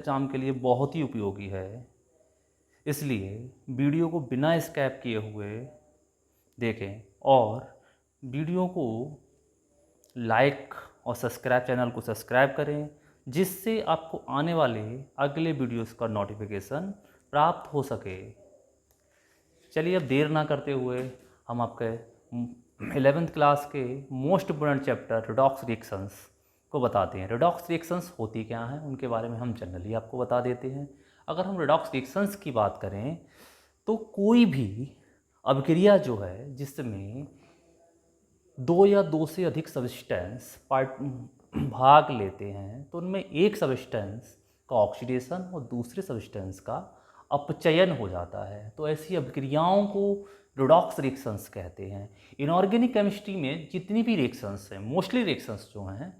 Exam के लिए बहुत ही उपयोगी है। इसलिए वीडियो को बिना स्किप किए हुए देखें और वीडियो को लाइक और सब्सक्राइब, चैनल को सब्सक्राइब करें, जिससे आपको आने वाले अगले वीडियोस का नोटिफिकेशन प्राप्त हो सके। चलिए अब देर ना करते हुए हम आपके 11th क्लास के most important chapter redox reactions को बताते हैं। रिडॉक्स रिएक्शंस होती क्या हैं उनके बारे में हम जनरली आपको बता देते हैं। अगर हम रिडॉक्स रिएक्शंस की बात करें तो कोई भी अभिक्रिया जो है जिसमें दो या दो से अधिक सब्सटेंस भाग लेते हैं तो उनमें एक सब्सटेंस का ऑक्सीडेशन और दूसरे सब्सटेंस का अपचयन हो जाता है। तो ऐसी अभिक्रियाओं को रिडॉक्स रिएक्शंस कहते हैं। इनऑर्गेनिक केमिस्ट्री में जितनी भी रिएक्शंस हैं, मोस्टली रिएक्शंस जो हैं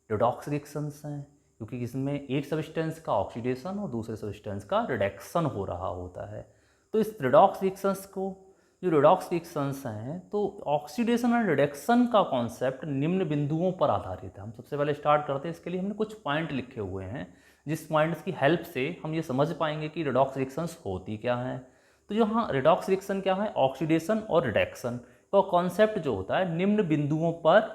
रिडॉक्स रिएक्शंस हैं, क्योंकि इसमें एक सब्सटेंस का ऑक्सीडेशन और दूसरे सब्सटेंस का रिडक्शन हो रहा होता है। तो इस रिडॉक्स रिएक्शंस को, जो रिडॉक्स रिएक्शंस हैं, तो ऑक्सीडेशन और रिडक्शन का कॉन्सेप्ट निम्न बिंदुओं पर आधारित है। हम सबसे पहले स्टार्ट करते हैं। इसके लिए हमने कुछ पॉइंट लिखे हुए हैं, जिस पॉइंट्स की हेल्प से हम ये समझ पाएंगे कि रिडॉक्स रिएक्शंस होती क्या हैं। तो यहाँ रिडॉक्स रिएक्शन क्या है, ऑक्सीडेशन और रिडक्शन का कॉन्सेप्ट जो होता है निम्न बिंदुओं पर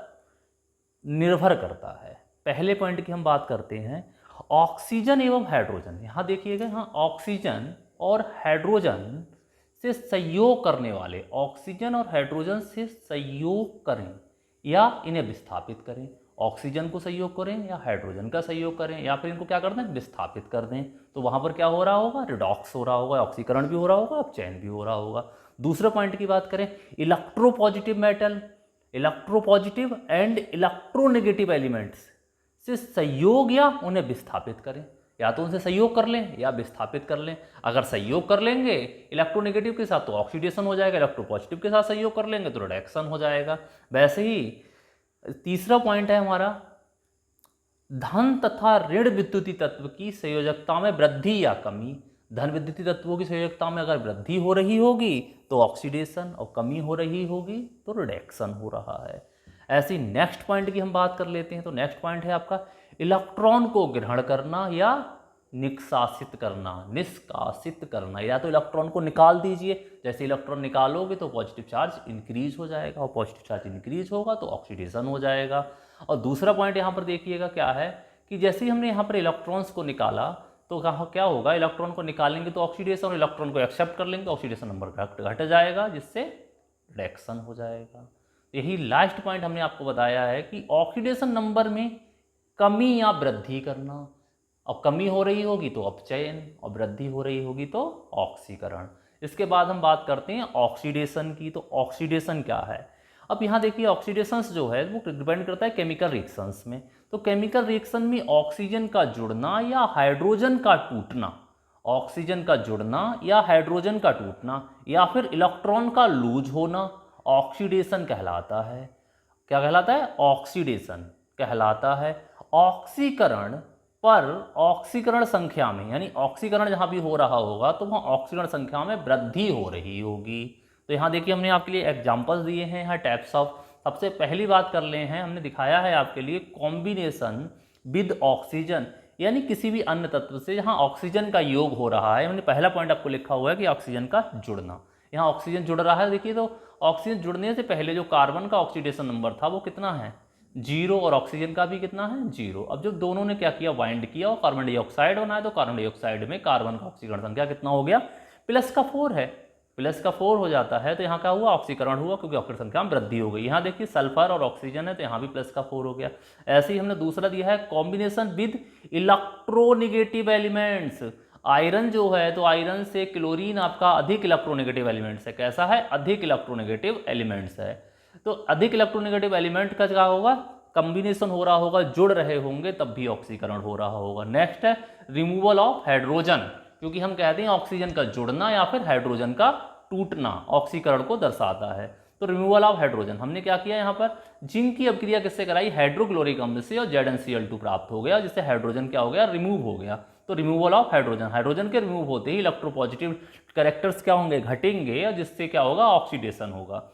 निर्भर करता है। पहले पॉइंट की हम बात करते हैं, ऑक्सीजन एवं हाइड्रोजन। यहाँ देखिएगा, यहाँ ऑक्सीजन और हाइड्रोजन से संयोग करने वाले, ऑक्सीजन और हाइड्रोजन से संयोग करें या इन्हें विस्थापित करें, ऑक्सीजन को संयोग करें या हाइड्रोजन का संयोग करें या फिर इनको क्या कर दें, विस्थापित कर दें, तो वहाँ पर क्या हो रहा होगा, रिडॉक्स हो रहा होगा, ऑक्सीकरण भी हो रहा होगा, अपचयन भी हो रहा होगा। दूसरे पॉइंट की बात करें, electropositive metal, electropositive and electronegative elements से संयोग या उन्हें विस्थापित करें, या तो उनसे सहयोग कर लें या विस्थापित कर लें। अगर सहयोग कर लेंगे इलेक्ट्रोनेगेटिव के साथ तो ऑक्सीडेशन हो जाएगा, इलेक्ट्रोपॉजिटिव के साथ सहयोग कर लेंगे तो रिडक्शन हो जाएगा। वैसे ही तीसरा पॉइंट है हमारा, धन तथा ऋण विद्युतीय तत्व की संयोजकता में वृद्धि या कमी। धन विद्युतीय तत्वों की संयोजकता में अगर वृद्धि हो रही होगी तो ऑक्सीडेशन, और कमी हो रही होगी तो रिडक्शन हो रहा है। ऐसी नेक्स्ट पॉइंट की हम बात कर लेते हैं। तो नेक्स्ट पॉइंट है आपका, इलेक्ट्रॉन को ग्रहण करना या निष्कासित करना, निष्कासित करना, या तो इलेक्ट्रॉन को निकाल दीजिए, जैसे इलेक्ट्रॉन निकालोगे तो पॉजिटिव चार्ज इंक्रीज हो जाएगा, और पॉजिटिव चार्ज इंक्रीज होगा तो ऑक्सीडेशन हो जाएगा। और दूसरा पॉइंट यहाँ पर देखिएगा क्या है कि जैसे ही हमने यहाँ पर इलेक्ट्रॉन्स को निकाला तो कहाँ क्या होगा, इलेक्ट्रॉन को निकालेंगे तो ऑक्सीडेशन, और इलेक्ट्रॉन को एक्सेप्ट कर लेंगे तो ऑक्सीडेशन नंबर घट जाएगा, जिससे रिडक्शन हो जाएगा। यही लास्ट पॉइंट हमने आपको बताया है कि ऑक्सीडेशन नंबर में कमी या वृद्धि करना, अब कमी हो रही होगी तो अपचयन और वृद्धि हो रही होगी तो ऑक्सीकरण। इसके बाद हम बात करते हैं ऑक्सीडेशन की। तो ऑक्सीडेशन क्या है, अब यहाँ देखिए ऑक्सीडेशंस जो है वो डिपेंड करता है केमिकल रिएक्शंस में। तो केमिकल रिएक्शन में ऑक्सीजन का जुड़ना या हाइड्रोजन का टूटना, ऑक्सीजन का जुड़ना या हाइड्रोजन का टूटना या फिर इलेक्ट्रॉन का लूज होना ऑक्सीडेशन कहलाता है। क्या कहलाता है, ऑक्सीडेशन कहलाता है। ऑक्सीकरण पर ऑक्सीकरण संख्या में, यानी ऑक्सीकरण जहां भी हो रहा होगा तो वहां ऑक्सीकरण संख्या में वृद्धि हो रही होगी। तो यहाँ देखिए हमने आपके लिए एग्जांपल्स दिए हैं यहाँ टाइप्स ऑफ। सबसे पहली बात कर ले हैं, हमने दिखाया है आपके लिए कॉम्बिनेशन विद ऑक्सीजन, यानी किसी भी अन्य तत्व से जहाँ ऑक्सीजन का योग हो रहा है। हमने पहला पॉइंट आपको लिखा हुआ है कि ऑक्सीजन का जुड़ना, यहाँ ऑक्सीजन जुड़ रहा है। देखिए तो ऑक्सीजन जुड़ने से पहले जो कार्बन का ऑक्सीडेशन नंबर था वो कितना है, 0, और ऑक्सीजन का भी कितना है, 0। अब जब दोनों ने क्या किया, बाइंड किया और कार्बन डाइऑक्साइड बनाया, तो कार्बन डाइऑक्साइड में कार्बन का ऑक्सीकरण संख्या कितना हो गया, +4 है, +4 हो जाता है। तो यहाँ क्या हुआ, ऑक्सीकरण हुआ, क्योंकि ऑक्सीकरण संख्या में वृद्धि हो गई। यहाँ देखिए सल्फर और ऑक्सीजन है तो यहाँ भी +4 हो गया। ऐसे ही हमने दूसरा दिया है combination with electronegative elements. Iron जो है तो आयरन से क्लोरीन आपका अधिक इलेक्ट्रोनेगेटिव एलिमेंट्स है। कैसा है, अधिक इलेक्ट्रोनेगेटिव एलिमेंट्स है। तो अधिक इलेक्ट्रोनेगेटिव एलिमेंट का क्या होगा, कॉम्बिनेशन हो रहा होगा, जुड़ रहे होंगे तब भी ऑक्सीकरण हो रहा होगा। नेक्स्ट है रिमूवल ऑफ हाइड्रोजन, क्योंकि हम कहते हैं ऑक्सीजन का जुड़ना या फिर हाइड्रोजन का टूटना ऑक्सीकरण को दर्शाता है। तो रिमूवल ऑफ हाइड्रोजन, हमने क्या किया यहाँ पर, जिंक की अभिक्रिया किससे कराई, हाइड्रोक्लोरिक अम्ल से, और ZnCl2 प्राप्त हो गया, जिससे हाइड्रोजन क्या हो गया, रिमूव हो गया। तो रिमूवल ऑफ हाइड्रोजन, हाइड्रोजन के रिमूव होते ही इलेक्ट्रोपॉजिटिव कैरेक्टर्स क्या होंगे, घटेंगे, और जिससे क्या होगा, ऑक्सीडेशन होगा।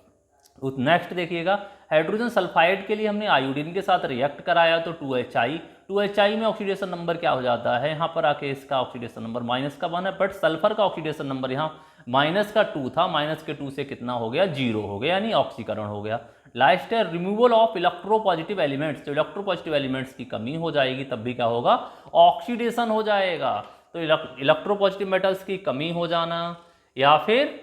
नेक्स्ट देखिएगा हाइड्रोजन सल्फाइड के लिए हमने आयोडीन के साथ रिएक्ट कराया तो 2HI में ऑक्सीडेशन नंबर क्या हो जाता है, यहाँ पर आके इसका ऑक्सीडेशन नंबर माइनस का बना, बट सल्फर का ऑक्सीडेशन नंबर यहाँ -2 था, -2 से कितना हो गया, 0 हो गया, यानी ऑक्सीकरण हो गया। लास्ट है रिमूवल ऑफ इलेक्ट्रोपॉजिटिव एलिमेंट्स, तो इलेक्ट्रोपॉजिटिव एलिमेंट्स की कमी हो जाएगी तब भी क्या होगा, ऑक्सीडेशन हो जाएगा। तो इलेक्ट्रोपॉजिटिव मेटल्स की कमी हो जाना या फिर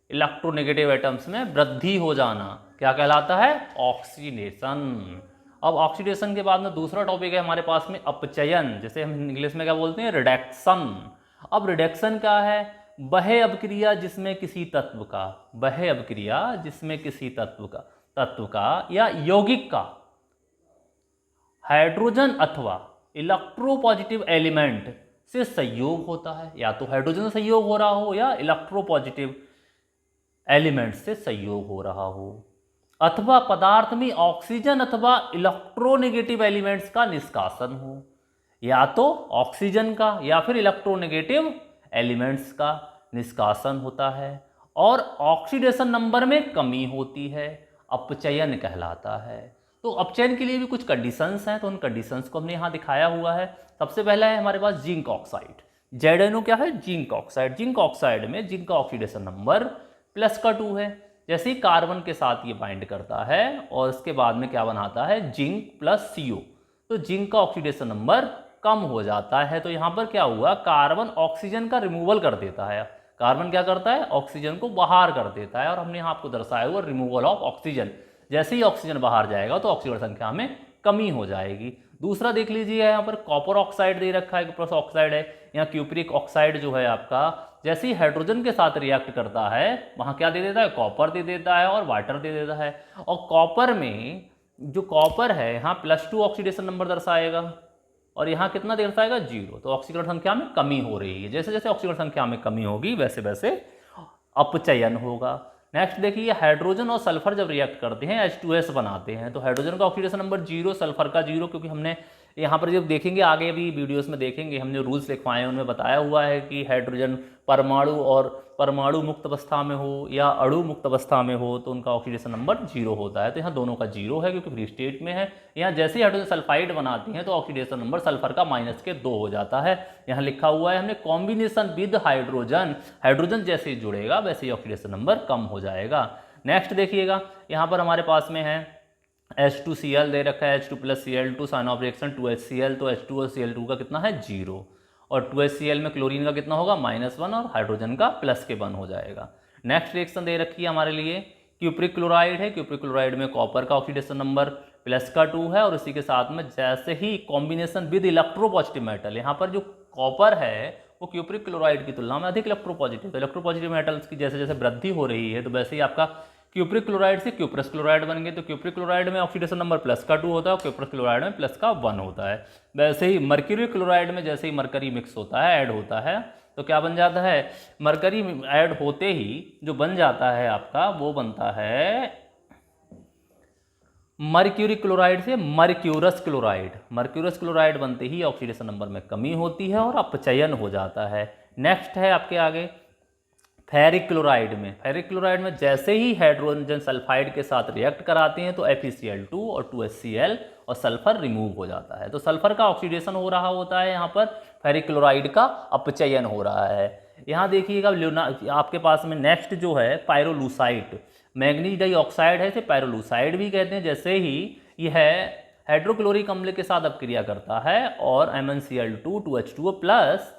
इलेक्ट्रोनेगेटिव एटम्स में वृद्धि हो जाना क्या कहलाता है, ऑक्सीडेशन। अब ऑक्सीडेशन के बाद में दूसरा टॉपिक है हमारे पास में अपचयन, जैसे हम इंग्लिश में क्या बोलते हैं, रिडक्शन। अब रिडक्शन क्या है, वह अभिक्रिया जिसमें किसी तत्व का, वह अभिक्रिया जिसमें किसी तत्व का या यौगिक का हाइड्रोजन अथवा इलेक्ट्रोपॉजिटिव एलिमेंट से संयोग होता है, या तो हाइड्रोजन से संयोग हो रहा हो या इलेक्ट्रोपॉजिटिव एलिमेंट से संयोग हो रहा हो, अथवा पदार्थ में ऑक्सीजन अथवा इलेक्ट्रोनेगेटिव एलिमेंट्स का निष्कासन हो, या तो ऑक्सीजन का या फिर इलेक्ट्रोनेगेटिव एलिमेंट्स का निष्कासन होता है और ऑक्सीडेशन नंबर में कमी होती है, अपचयन कहलाता है। तो अपचयन के लिए भी कुछ कंडीशंस हैं, तो उन कंडीशंस को हमने यहाँ दिखाया हुआ है। सबसे पहला है हमारे पास जिंक ऑक्साइड, ZnO क्या है, जिंक ऑक्साइड। जिंक ऑक्साइड में जिंक का ऑक्सीडेशन नंबर +2 है, जैसे ही कार्बन के साथ ये बाइंड करता है और उसके बाद में क्या बनाता है, जिंक +CO, तो जिंक का ऑक्सीडेशन नंबर कम हो जाता है। तो यहाँ पर क्या हुआ, कार्बन ऑक्सीजन का रिमूवल कर देता है, कार्बन क्या करता है, ऑक्सीजन को बाहर कर देता है, और हमने यहाँ आपको दर्शाया हुआ रिमूवल ऑफ ऑक्सीजन, जैसे ही ऑक्सीजन बाहर जाएगा तो ऑक्सीजन संख्या में कमी हो जाएगी। दूसरा देख लीजिए, यहाँ पर कॉपर ऑक्साइड दे रखा है, कॉपर ऑक्साइड है, यहाँ क्यूप्रिक ऑक्साइड जो है आपका, जैसे ही हाइड्रोजन के साथ रिएक्ट करता है वहाँ क्या दे देता है, कॉपर दे देता है और वाटर दे देता है। और कॉपर में जो कॉपर है यहाँ +2 ऑक्सीडेशन नंबर दर्शाएगा और यहाँ कितना दर्शाएगा, 0, तो ऑक्सीकरण संख्या में कमी हो रही है। जैसे जैसे ऑक्सीकरण संख्या में कमी होगी वैसे वैसे अपचयन होगा। नेक्स्ट देखिए, हाइड्रोजन और सल्फर जब रिएक्ट करते हैं H2S बनाते हैं, तो हाइड्रोजन का ऑक्सीडेशन नंबर 0, सल्फर का 0, क्योंकि हमने यहाँ पर जब देखेंगे आगे भी वीडियोस में देखेंगे, हमने रूल्स लिखवाए हैं उनमें बताया हुआ है कि हाइड्रोजन परमाणु और परमाणु मुक्त अवस्था में हो या अणु मुक्त अवस्था में हो तो उनका ऑक्सीडेशन नंबर 0 होता है। तो यहाँ दोनों का 0 है क्योंकि फ्री स्टेट में है। यहाँ जैसे ही हाइड्रोजन सल्फाइड बनाती हैं तो ऑक्सीडेशन नंबर सल्फर का -2 हो जाता है। यहाँ लिखा हुआ है हमने कॉम्बिनेशन विद हाइड्रोजन, हाइड्रोजन जैसे ही जुड़ेगा वैसे ही ऑक्सीडेशन नंबर कम हो जाएगा। नेक्स्ट देखिएगा, यहाँ पर हमारे पास में है H2Cl दे रखा है, H2+Cl2 sign of reaction 2HCl, तो H2 और Cl2 का कितना है, 0, और 2HCl में क्लोरीन का कितना होगा, -1, और हाइड्रोजन का +1 हो जाएगा। नेक्स्ट रिएक्शन दे रखी है हमारे लिए क्यूप्रिक क्लोराइड है, क्यूप्रिक क्लोराइड में कॉपर का ऑक्सीडेशन नंबर +2 है और इसी के साथ में जैसे ही कॉम्बिनेशन विद इलेक्ट्रोपॉजिटिव मेटल, यहाँ पर जो कॉपर है वो क्यूप्रिक क्लोराइड की तुलना में अधिक इलेक्ट्रोपॉजिटिव, तो इलेक्ट्रोपॉजिटिव मेटल्स की जैसे जैसे वृद्धि हो रही है तो वैसे ही आपका क्यूप्रिक क्लोराइड से क्यूप्रस क्लोराइड बन गए। तो क्यूप्रिक क्लोराइड में ऑक्सीडेशन नंबर +2 होता है और क्यूप्रस क्लोराइड में +1 होता है। वैसे ही मर्क्यूरी क्लोराइड में जैसे ही मरकरी मिक्स होता है, ऐड होता है, तो क्या बन जाता है, मरकरी ऐड होते ही जो बन जाता है आपका वो बनता है मर्क्यूरी क्लोराइड से मर्क्यूरस क्लोराइड। मर्क्यूरस क्लोराइड बनते ही ऑक्सीडेशन नंबर में कमी होती है और अपचयन हो जाता है। नेक्स्ट है आपके आगे फेरिक क्लोराइड में, फेरिक क्लोराइड में जैसे ही हाइड्रोजन सल्फाइड के साथ रिएक्ट कराते हैं तो FeCl2 और 2HCl और सल्फर रिमूव हो जाता है। तो सल्फर का ऑक्सीडेशन हो रहा होता है, यहाँ पर फेरिक क्लोराइड का अपचयन हो रहा है। यहाँ देखिएगा आपके पास में नेक्स्ट जो है पायरोलूसाइड, मैग्नीज डाइऑक्साइड है, इसे पायरोलूसाइड भी कहते हैं। जैसे ही यह हाइड्रोक्लोरिक अम्ल के साथ अपक्रिया करता है और MnCl2 2H2O प्लस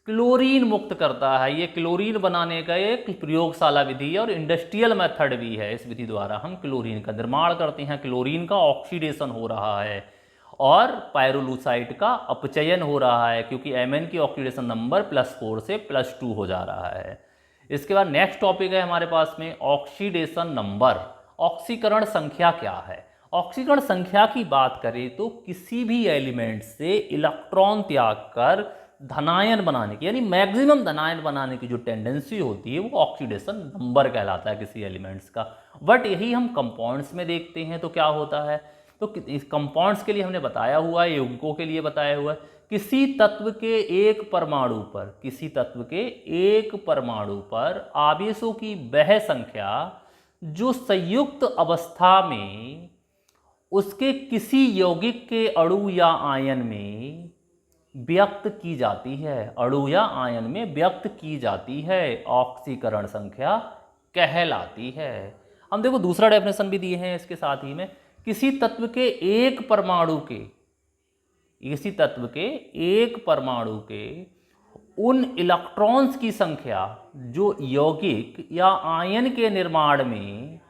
क्लोरीन मुक्त करता है। ये क्लोरीन बनाने का एक प्रयोगशाला विधि है और इंडस्ट्रियल मेथड भी है। इस विधि द्वारा हम क्लोरीन का निर्माण करते हैं, क्लोरीन का ऑक्सीडेशन हो रहा है और पायरोलूसाइड का अपचयन हो रहा है क्योंकि Mn की ऑक्सीडेशन नंबर +4 से +2 हो जा रहा है। इसके बाद नेक्स्ट टॉपिक है हमारे पास में ऑक्सीडेशन नंबर, ऑक्सीकरण संख्या क्या है। ऑक्सीकरण संख्या की बात करें तो किसी भी एलिमेंट से इलेक्ट्रॉन त्याग कर धनायन बनाने की, यानी मैक्सिमम धनायन बनाने की जो टेंडेंसी होती है वो ऑक्सीडेशन नंबर कहलाता है किसी एलिमेंट्स का। बट यही हम कंपाउंड्स में देखते हैं तो क्या होता है, तो इस कंपाउंड्स के लिए हमने बताया हुआ है, यौगिकों के लिए बताया हुआ है, किसी तत्व के एक परमाणु पर, किसी तत्व के एक परमाणु पर आवेशों की वह संख्या जो संयुक्त अवस्था में उसके किसी यौगिक के अणु या आयन में व्यक्त की जाती है, अणु या आयन में व्यक्त की जाती है, ऑक्सीकरण संख्या कहलाती है। हम देखो दूसरा डेफिनेशन भी दिए हैं इसके साथ ही में, किसी तत्व के एक परमाणु के, किसी तत्व के एक परमाणु के उन इलेक्ट्रॉन्स की संख्या जो यौगिक या आयन के निर्माण में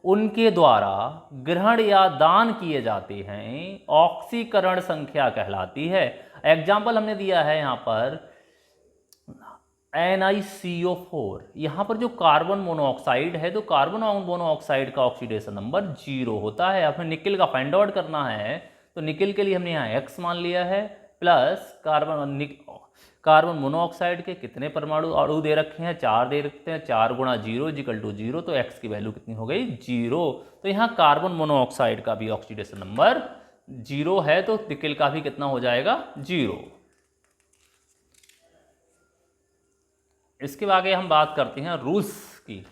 उनके द्वारा ग्रहण या दान किए जाते हैं, ऑक्सीकरण संख्या कहलाती है। एग्जाम्पल हमने दिया है यहाँ पर NiCO4। यहाँ पर जो कार्बन मोनोऑक्साइड है, तो कार्बन मोनोऑक्साइड का ऑक्सीडेशन नंबर 0 होता है। हमें निकेल का फाइंड आउट करना है, तो निकेल के लिए हमने यहाँ X मान लिया है, प्लस कार्बन मोनोऑक्साइड के कितने परमाणु अणु दे रखे हैं, 4 दे रखते हैं, 4 गुणा 0 इक्वल टू 0, तो X की वैल्यू कितनी हो गई, 0। तो यहाँ कार्बन मोनोऑक्साइड का भी ऑक्सीडेशन नंबर 0 है, तो निकेल का भी कितना हो जाएगा, 0। इसके आगे हम बात करते हैं रूल्स की।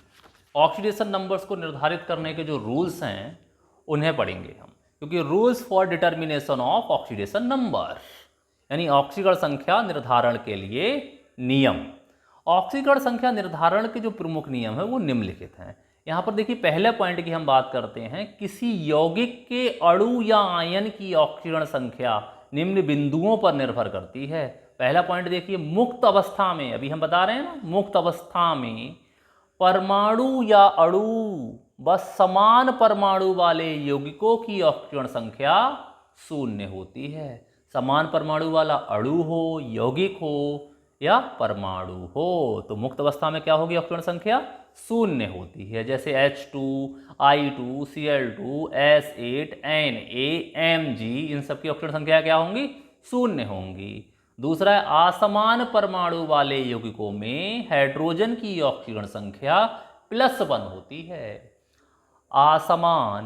ऑक्सीडेशन नंबर्स को निर्धारित करने के जो रूल्स हैं उन्हें पढ़ेंगे हम, क्योंकि rules for determination of oxidation number, यानी ऑक्सीकरण संख्या निर्धारण के लिए नियम। ऑक्सीकरण संख्या निर्धारण के जो प्रमुख नियम है वो निम्नलिखित हैं। यहाँ पर देखिए पहले पॉइंट की हम बात करते हैं, किसी यौगिक के अणु या आयन की ऑक्सीकरण संख्या निम्न बिंदुओं पर निर्भर करती है। पहला पॉइंट देखिए, मुक्त अवस्था में, अभी हम बता रहे हैं ना, मुक्त अवस्था में परमाणु या अणु बस समान परमाणु वाले यौगिकों की ऑक्सीकरण संख्या 0 होती है। समान परमाणु वाला अणु हो, यौगिक हो या परमाणु हो, तो मुक्त अवस्था में क्या होगी, ऑक्सीकरण संख्या 0 होती है। जैसे H2, I2, Cl2, S8, Na, Mg, इन सब की ऑक्सीकरण संख्या क्या होंगी, 0 होंगी। दूसरा है, असमान परमाणु वाले यौगिकों में हाइड्रोजन की ऑक्सीकरण संख्या +1 होती है। असमान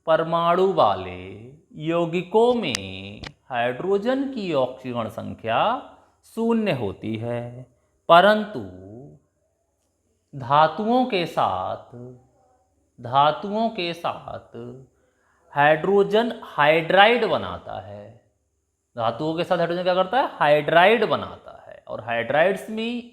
परमाणु वाले यौगिकों में हाइड्रोजन की ऑक्सीकरण संख्या 0 होती है, परंतु धातुओं के साथ हाइड्रोजन हाइड्राइड बनाता है। धातुओं के साथ हाइड्रोजन क्या करता है, हाइड्राइड बनाता है, और हाइड्राइड्स में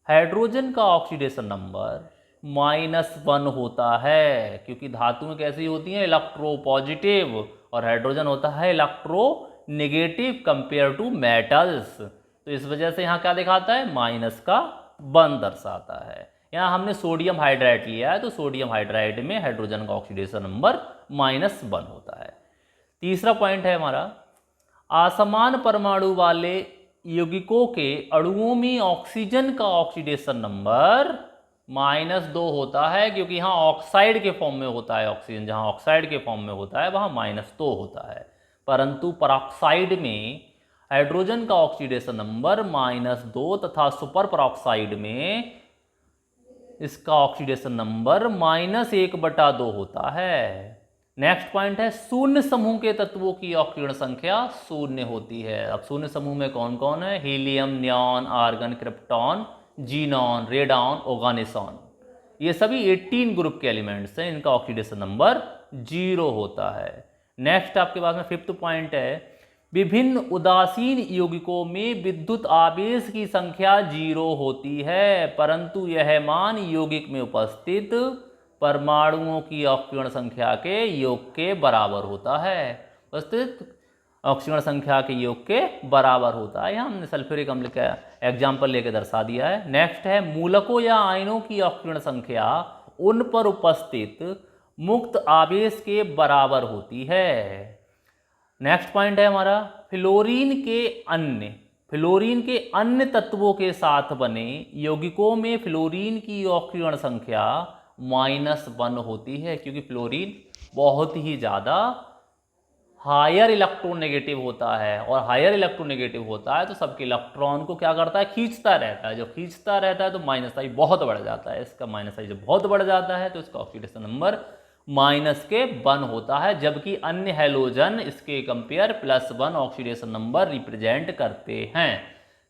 हाइड्रोजन का ऑक्सीडेशन नंबर -1 होता है, क्योंकि धातुएं कैसी होती हैं, इलेक्ट्रोपॉजिटिव, और हाइड्रोजन होता है इलेक्ट्रोनेगेटिव कंपेयर टू मेटल्स। तो इस वजह से यहाँ क्या दिखाता है, -1 दर्शाता है। यहाँ हमने सोडियम हाइड्राइड लिया है, तो सोडियम हाइड्राइड में हाइड्रोजन का ऑक्सीडेशन नंबर -1 होता है। तीसरा पॉइंट है हमारा, असमान परमाणु वाले यौगिकों के अणुओं में ऑक्सीजन का ऑक्सीडेशन नंबर -2 होता है, क्योंकि यहाँ ऑक्साइड के फॉर्म में होता है ऑक्सीजन, जहाँ ऑक्साइड के फॉर्म में होता है वहाँ -2 होता है। परंतु परऑक्साइड में हाइड्रोजन का ऑक्सीडेशन नंबर -2 तथा सुपर परऑक्साइड में इसका ऑक्सीडेशन नंबर -1/2 होता है। नेक्स्ट पॉइंट है, शून्य समूह के तत्वों की ऑक्सीकरण संख्या 0 होती है। अब शून्य समूह में कौन कौन है, helium, neon, argon, krypton, xenon, radon, oganesson, ये सभी 18 ग्रुप के एलिमेंट्स हैं, इनका ऑक्सीडेशन नंबर 0 होता है। नेक्स्ट आपके पास में 5th पॉइंट है, विभिन्न उदासीन यौगिकों में विद्युत आवेश की संख्या 0 होती है, परंतु यह मान यौगिक में उपस्थित परमाणुओं की ऑक्सीकरण संख्या के योग के बराबर होता है। उपस्थित ऑक्सीकरण संख्या के योग के बराबर होता है। यहाँ हमने सल्फ्यूरिक अम्ल का एग्जाम्पल लेके दर्शा दिया है। नेक्स्ट है, मूलकों या आयनों की ऑक्सीकरण संख्या उन पर उपस्थित मुक्त आवेश के बराबर होती है। नेक्स्ट पॉइंट है हमारा, फ्लोरीन के अन्य तत्वों के साथ बने यौगिकों में फ्लोरीन की ऑक्सीकरण संख्या -1 होती है, क्योंकि फ्लोरीन बहुत ही ज़्यादा हायर इलेक्ट्रोनेगेटिव होता है, और हायर इलेक्ट्रोनेगेटिव होता है तो सबके इलेक्ट्रॉन को क्या करता है, खींचता रहता है। जो खींचता रहता है तो -I बहुत बढ़ जाता है, इसका -I जब बहुत बढ़ जाता है तो इसका ऑक्सीडेशन नंबर -1 होता है, जबकि अन्य हैलोजन इसके कंपेयर +1 ऑक्सीडेशन नंबर रिप्रेजेंट करते हैं।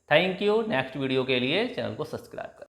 Thank you. नेक्स्ट वीडियो के लिए चैनल को सब्सक्राइब करें।